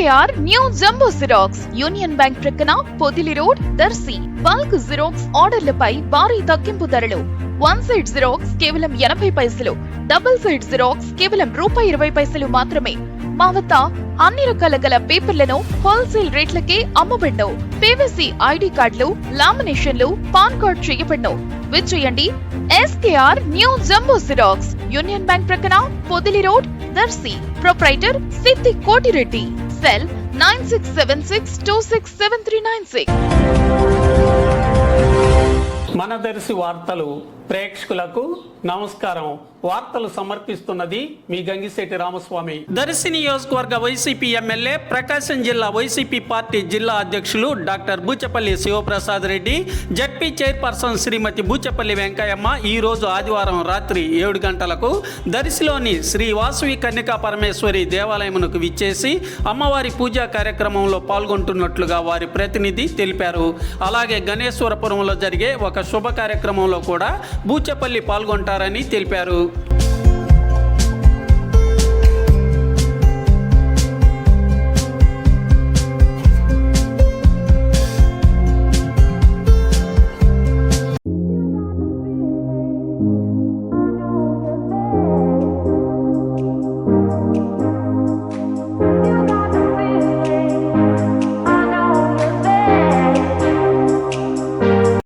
SKR new jumbo xerox union bank ప్రక్కన Podili road Darsi. Bulk xerox ఆర్డర్లపై భారీ తగ్గింపు ధరలు. వన్ సైడ్ జిరాక్స్ కేవలం 80 పైసలు, డబుల్ సైడ్ జిరాక్స్ కేవలం ₹20 మాత్రమే. మా వద్ద అన్ని రకాల గల పేపర్లను హోల్సేల్ రేట్లకే అమ్మబడ్ను. PVC ID కార్డులు, లామినేషన్లు, పాన్ కార్డ్ చేయబడ్ను. విచ్చేయండి SKR new jumbo xerox union bank ప్రక్కన పొదిలి రోడ్ దర్శి. ప్రొప్రైటర్ సిద్ధి కోటిరెడ్డి. సెల్ 9676267396. మన దర్శి వార్తలు ప్రేక్షకులకు నమస్కారం. వార్తలు సమర్పిస్తున్నది మీ గంగిశెట్టి రామస్వామి. దర్శి నియోజకవర్గ వైసీపీ ఎమ్మెల్యే, ప్రకాశం జిల్లా వైసీపీ పార్టీ జిల్లా అధ్యక్షులు doctor Buchapalli Sivaprasad Reddy, ZP chairperson Shrimati Buchapalli Venkayamma ఈ రోజు ఆదివారం రాత్రి 7 గంటలకు దర్శిలోని శ్రీ వాసవి కన్యకా పరమేశ్వరి దేవాలయమునకు విచ్చేసి అమ్మవారి పూజా కార్యక్రమంలో పాల్గొంటున్నట్లుగా వారి ప్రతినిధి తెలిపారు. అలాగే గణేశ్వరపురంలో జరిగే ఒక శుభ కార్యక్రమంలో కూడా బూచపల్లి పాల్గొంటారని తెలిపారు.